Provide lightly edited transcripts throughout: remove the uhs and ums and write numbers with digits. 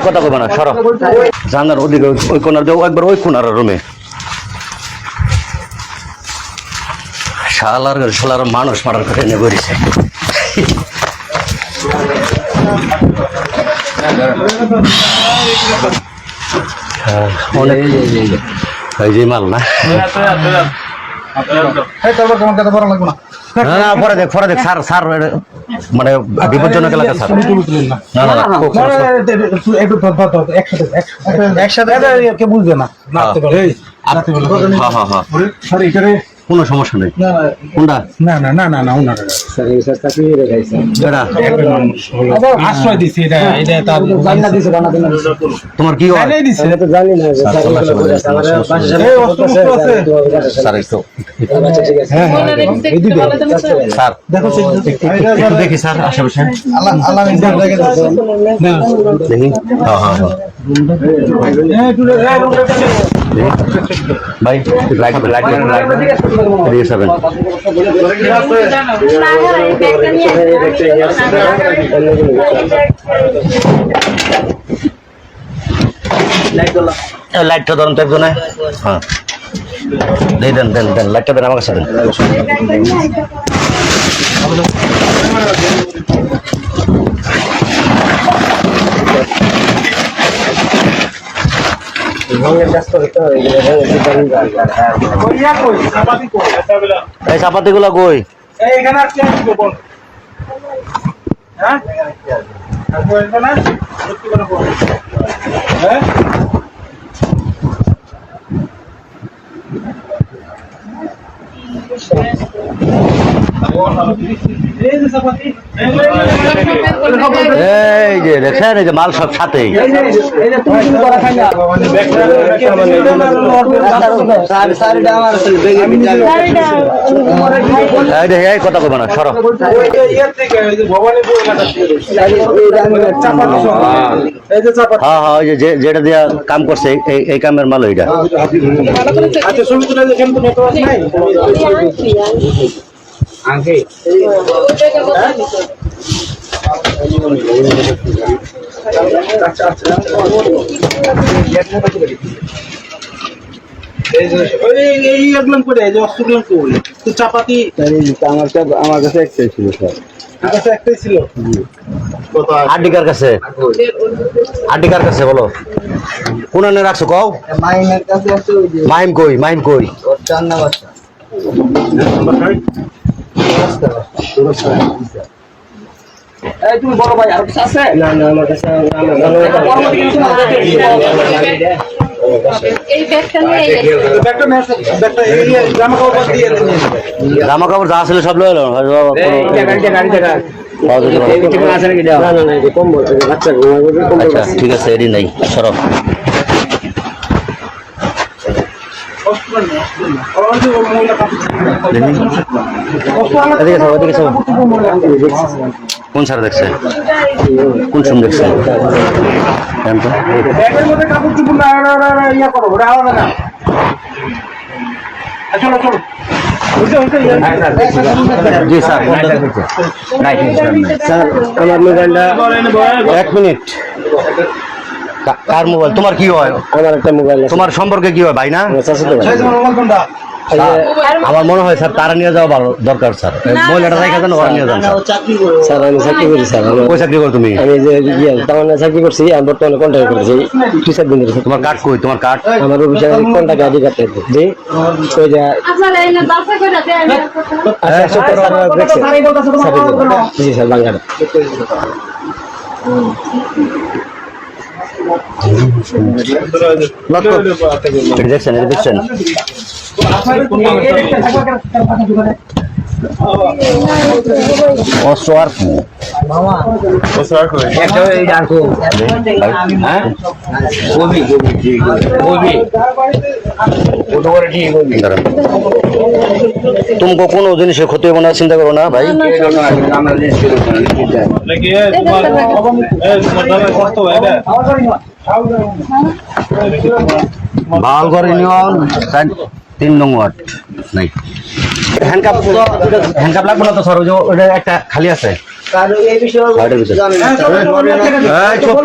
কথা কবে না সর জানার ওদিকে ওই কোনার দেবো একবার ওই কোনার রুমে শালার মানুষ মারার করে এনে করেছে অনেক এই যে মাল না পরে দেখ স্যার মানে বিপজ্জনক এলাকা স্যার একসাথে বুঝবে না কোনো সমস্যা নেই কোনটা আশ্রয় দিচ্ছে তোমার কি হয় জানি না দেখি স্যার আশেপাশে দেখি ভাই লাইট দিয়ে যাবেন লাইটটা ধরুন তো একজনে হ্যাঁ দেন লাইটটা দেন আমার কাছে দেন চাপাতি গুলা কই এই যে দেখেন এই যে মাল সব সাথেই কথা কবে না সর হ্যাঁ হ্যাঁ ওই যে যেটা দিয়া কাম করছে এই কামের মাল ওইটা আগে চাপাতি আমার কাছে একটাই ছিল স্যার একটাই ছিল আড্ডিকার কাছে বলো কোন রাখছো কও মাহিম কই তুমি বড় ভাই আর কিছু আছে না আমার কাছে জামা কাপড় যা ছিল সব লইল ঠিক আছে এডি নাই সরব কোন স্যার দেখছে কোন সময় দেখছে জি স্যার স্যার আমার মোবাইলটা 1 মিনিট কার মোবাইল তোমার কি হয় আমার একটা মোবাইল তোমার সম্পর্কে কি হয় ভাই না আমার মনে হয় স্যার তারা নিয়ে যাওয়া ভালো দরকার স্যার মহিলাটা রেখে দেন ওরা নিয়ে যান স্যার আমি চাকরি করি স্যার কই চাকরি করো তুমি আমি যে তামান্না চাকরি করছি আমি বর্তমানে কন্ট্রাক্ট করছি 2-4 দিন ধরে তোমার কার্ড কই তোমার কার্ড আমার অফিসে কন্ট্রাক্ট আইডি কার্ড আছে জি কই যা আচ্ছা জি স্যার বাংলা দেখছেন অস্ত্র আর কি तुमको কোনো জিনিসের ক্ষতি হবে না চিন্তা করো না ভাই বালগড় ইউনিয়ন 3 নং ওয়ার্ড নাই হ্যান্ডকাপ লাগবে না তো স্যার, ওই যে ওটা একটা খালি আছে। এই চুপ।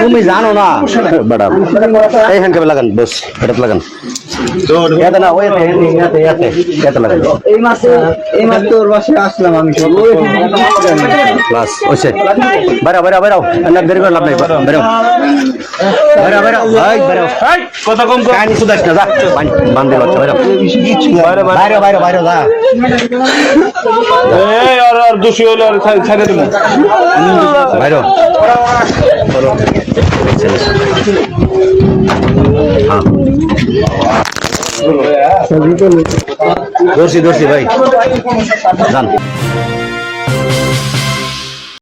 তুমি জানো না বেটা, এই হ্যান্ডকাপে লাগান বস, এটা লাগান এতে না, ওইতে এতে লাগান। এই মাস তোর বাসে আসলাম আমি, ক্লাস ওইসে বেরাও বেরাও বেরাও, না দেরি করে লাভ নাই, বেরাও বেরাও বেরাও, ভাই বেরাও, কথা কম কর। কাহিনী শুধাইস না, যা বান্ধে বাচ্চা বেরাও, বাইরে বাইরে বাইরে যা। এই আর দোষী হইলে আর ছাড়ে দিলাম। বাইরো দর্শি দর্শি ভাই যান।